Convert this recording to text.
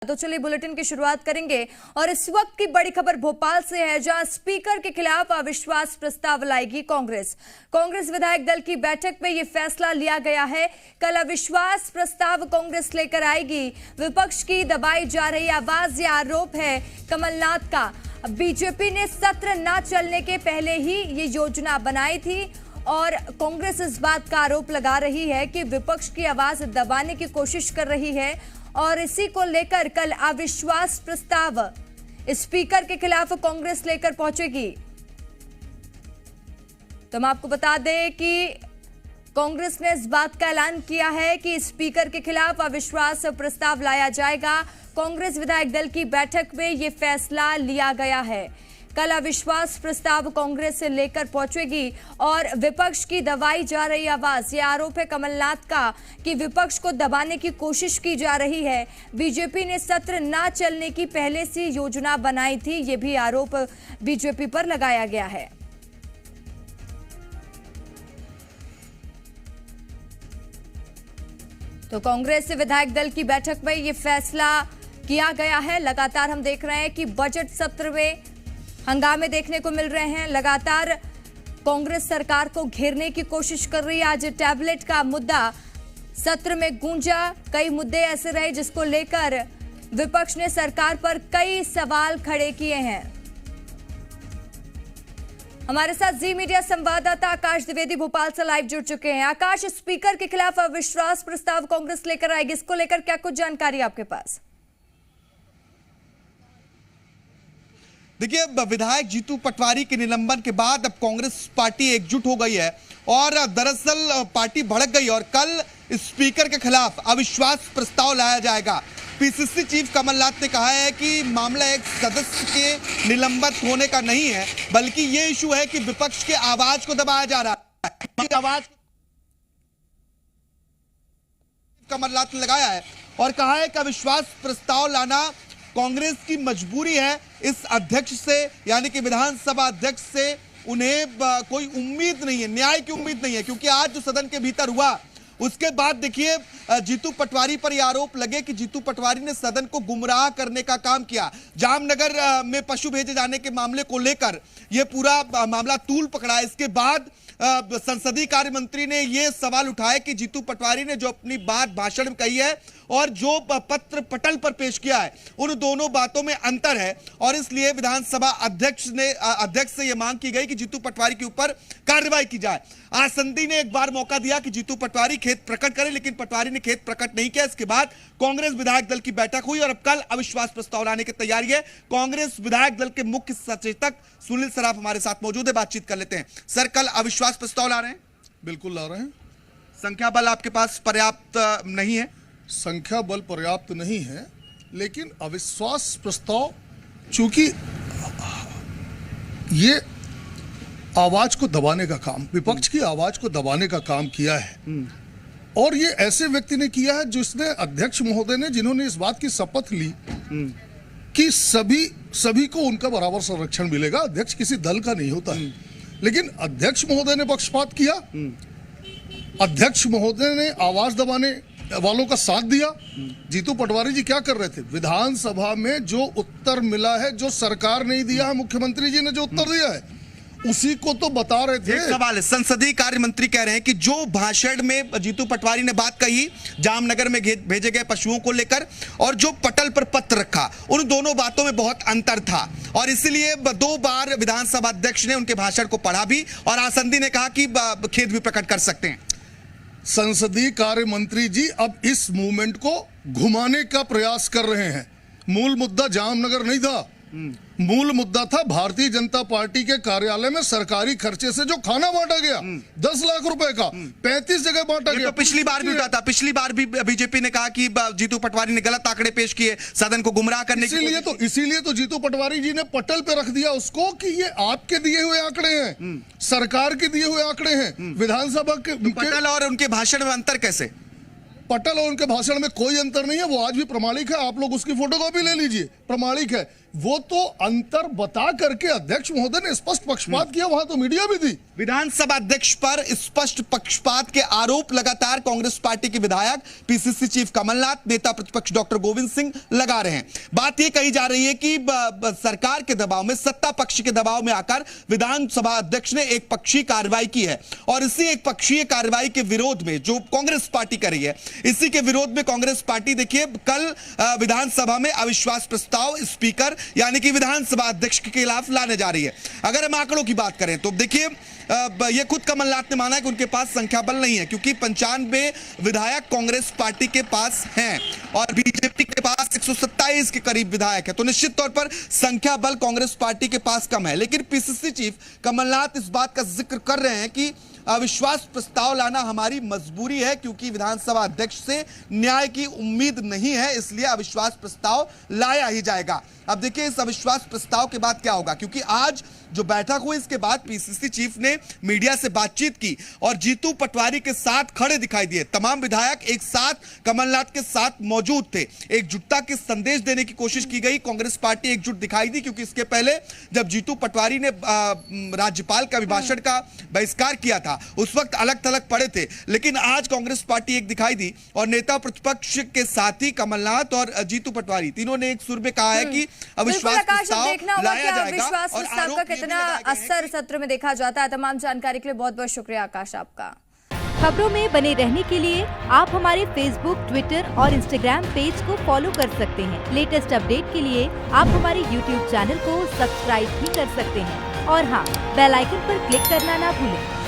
तो चलिए बुलेटिन की शुरुआत करेंगे और इस वक्त की बड़ी खबर भोपाल से है, जहां स्पीकर के खिलाफ अविश्वास प्रस्ताव लाएगी कांग्रेस। कांग्रेस विधायक दल की बैठक में यह फैसला लिया गया है। कल अविश्वास प्रस्ताव कांग्रेस लेकर आएगी। विपक्ष की दबाई जा रही आवाज, यह आरोप है कमलनाथ का। बीजेपी ने सत्र न चलने के पहले ही ये योजना बनाई थी और कांग्रेस इस बात का आरोप लगा रही है कि विपक्ष की आवाज दबाने की कोशिश कर रही है और इसी को लेकर कल अविश्वास प्रस्ताव स्पीकर के खिलाफ कांग्रेस लेकर पहुंचेगी। तो हम आपको बता दें कि कांग्रेस ने इस बात का ऐलान किया है कि स्पीकर के खिलाफ अविश्वास प्रस्ताव लाया जाएगा। कांग्रेस विधायक दल की बैठक में यह फैसला लिया गया है। कल अविश्वास प्रस्ताव कांग्रेस से लेकर पहुंचेगी और विपक्ष की दबाई जा रही आवाज, यह आरोप है कमलनाथ का कि विपक्ष को दबाने की कोशिश की जा रही है। बीजेपी ने सत्र न चलने की पहले से योजना बनाई थी, यह भी आरोप बीजेपी पर लगाया गया है। तो कांग्रेस विधायक दल की बैठक में यह फैसला किया गया है। लगातार हम देख रहे हैं कि बजट सत्र में हंगामे देखने को मिल रहे हैं। लगातार कांग्रेस सरकार को घेरने की कोशिश कर रही है। आज टैबलेट का मुद्दा सत्र में गूंजा। कई मुद्दे ऐसे रहे जिसको लेकर विपक्ष ने सरकार पर कई सवाल खड़े किए हैं। हमारे साथ जी मीडिया संवाददाता आकाश द्विवेदी भोपाल से लाइव जुड़ चुके हैं। आकाश, स्पीकर के खिलाफ अविश्वास प्रस्ताव कांग्रेस लेकर आएगी, इसको लेकर क्या कुछ जानकारी आपके पास? देखिए, विधायक जीतू पटवारी के निलंबन के बाद अब कांग्रेस पार्टी एकजुट हो गई है और दरअसल पार्टी भड़क गई और कल स्पीकर के खिलाफ अविश्वास प्रस्ताव लाया जाएगा। पीसीसी चीफ कमलनाथ ने कहा है कि मामला एक सदस्य के निलंबित होने का नहीं है, बल्कि ये इशू है कि विपक्ष के आवाज को दबाया जा रहा है। आवाज कमलनाथ ने लगाया है और कहा है कि अविश्वास प्रस्ताव लाना कांग्रेस की मजबूरी है। इस अध्यक्ष से, यानी कि विधानसभा अध्यक्ष से उन्हें कोई उम्मीद नहीं है, न्याय की उम्मीद नहीं है, क्योंकि आज जो सदन के भीतर हुआ उसके बाद देखिए जीतू पटवारी पर यह आरोप लगे कि जीतू पटवारी ने सदन को गुमराह करने का काम किया। जामनगर में पशु भेजे जाने के मामले को लेकर यह पूरा मामला तूल पकड़ा। इसके बाद संसदीय कार्य मंत्री ने यह सवाल उठाया कि जीतू पटवारी ने जो अपनी बात भाषण में कही है और जो पत्र पटल पर पेश किया है, उन दोनों बातों में अंतर है और इसलिए विधानसभा अध्यक्ष से यह मांग की गई कि जीतू पटवारी के ऊपर कार्रवाई की जाए। आसंदी ने एक बार मौका दिया कि जीतू पटवारी खेद प्रकट करें, लेकिन पटवारी ने खेद प्रकट नहीं किया। इसके बाद कांग्रेस विधायक दल की बैठक हुई और अब कल अविश्वास प्रस्ताव लाने की तैयारी है। कांग्रेस विधायक दल के मुख्य सचेतक सुनील सराफ हमारे साथ मौजूद है, बातचीत कर लेते हैं। सर, कल अविश्वास प्रस्ताव ला रहे हैं? बिल्कुल ला रहे हैं। संख्या बल आपके पास पर्याप्त नहीं है? संख्या बल पर्याप्त नहीं है, लेकिन अविश्वास प्रस्ताव चूंकि ये आवाज को दबाने का काम, विपक्ष की आवाज को दबाने का काम किया है और ये ऐसे व्यक्ति ने किया है जिसने, अध्यक्ष महोदय ने, जिन्होंने इस बात की शपथ ली कि सभी को उनका बराबर संरक्षण मिलेगा। अध्यक्ष किसी दल का नहीं होता है, लेकिन अध्यक्ष महोदय ने पक्षपात किया। अध्यक्ष महोदय ने आवाज दबाने वालों का साथ दिया। जीतू पटवारी जी क्या कर रहे थे? विधानसभा में जो उत्तर मिला है, जो सरकार नहीं दिया है, मुख्यमंत्री जी ने जो उत्तर दिया है उसी को तो बता रहे थे। एक सवाल है, संसदीय कार्य मंत्री कह रहे हैं कि जो भाषण में जीतू पटवारी ने बात कही जामनगर में भेजे गए पशुओं को लेकर और जो पटल पर पत्र रखा, उन दोनों बातों में बहुत अंतर था और इसलिए 2 बार विधानसभा अध्यक्ष ने उनके भाषण को पढ़ा भी और आसंदी ने कहा कि खेद भी प्रकट कर सकते हैं। संसदीय कार्य मंत्री जी अब इस मूवमेंट को घुमाने का प्रयास कर रहे हैं। मूल मुद्दा जामनगर नहीं था, मूल मुद्दा था भारतीय जनता पार्टी के कार्यालय में सरकारी खर्चे से जो खाना बांटा गया 10 लाख रुपए का 35 जगह बांटा गया। तो पिछली बार भी उठा था, पिछली बार भी बीजेपी ने कहा कि जीतू पटवारी ने गलत आंकड़े पेश किए सदन को गुमराह करने के लिए। इसीलिए तो जीतू पटवारी जी ने पटल पे रख दिया उसको कि ये आपके दिए हुए आंकड़े हैं, सरकार के दिए हुए आंकड़े हैं। विधानसभा के पटल और उनके भाषण में अंतर कैसे? पटल और उनके भाषण में कोई अंतर नहीं है, वो आज भी प्रमाणिक है। आप लोग उसकी फोटोकॉपी ले लीजिए, प्रमाणिक है वो तो अंतर बता करके अध्यक्ष महोदय ने स्पष्ट पक्षपात किया, वहां तो मीडिया भी थी। विधानसभा अध्यक्ष पर स्पष्ट पक्षपात के आरोप लगातार कांग्रेस पार्टी के विधायक, पीसीसी चीफ कमलनाथ, नेता प्रतिपक्ष डॉक्टर गोविंद सिंह लगा रहे हैं। बात यह कही जा रही है कि सरकार के दबाव में, सत्ता पक्ष के दबाव में आकर विधानसभा अध्यक्ष ने एक पक्षीय कार्रवाई की है और इसी एक पक्षीय कार्रवाई के विरोध में जो कांग्रेस पार्टी कर रही है, इसी के विरोध में कांग्रेस पार्टी देखिए कल विधानसभा में अविश्वास प्रस्ताव स्पीकर यानी कि विधानसभा अध्यक्ष के खिलाफ लाने जा रही है। अगर हम आंकड़ों की बात करें तो देखिए ये खुद कमलनाथ ने माना है कि उनके पास संख्या बल नहीं है, क्योंकि 95 विधायक कांग्रेस पार्टी के पास हैं और बीजेपी के पास 127 के करीब विधायक है, तो निश्चित तौर पर संख्या बल कांग्रेस पार्टी के पास कम है। लेकिन पीसीसी चीफ कमलनाथ इस बात का जिक्र कर रहे हैं कि अविश्वास प्रस्ताव लाना हमारी मजबूरी है, क्योंकि विधानसभा अध्यक्ष से न्याय की उम्मीद नहीं है, इसलिए अविश्वास प्रस्ताव लाया ही जाएगा। अब देखिए इस अविश्वास प्रस्ताव के बाद क्या होगा, क्योंकि आज जो बैठक हुई इसके बाद पीसीसी चीफ ने मीडिया से बातचीत की और जीतू पटवारी के साथ खड़े दिखाई दिए। तमाम विधायक एक साथ कमलनाथ के साथ मौजूद थे। एकजुटता के संदेश देने की कोशिश की गई, कांग्रेस पार्टी एकजुट दिखाई दी, क्योंकि इसके पहले जब जीतू पटवारी ने राज्यपाल के अभिभाषण का बहिष्कार किया था उस वक्त अलग थलग पड़े थे, लेकिन आज कांग्रेस पार्टी एक दिखाई दी और नेता प्रतिपक्ष के साथ ही कमलनाथ और जीतू पटवारी तीनों ने एक सुर में कहा है कि अविश्वास प्रस्ताव लाया जाएगा। अविश्वास प्रस्ताव का कितना असर सत्र में देखा जाता है। तमाम जानकारी के लिए बहुत बहुत शुक्रिया आकाश आपका। खबरों में बने रहने के लिए आप हमारे फेसबुक, ट्विटर और इंस्टाग्राम पेज को फॉलो कर सकते हैं। लेटेस्ट अपडेट के लिए आप हमारे यूट्यूब चैनल को सब्सक्राइब भी कर सकते हैं और हाँ, बेल आइकन पर क्लिक करना ना भूलें।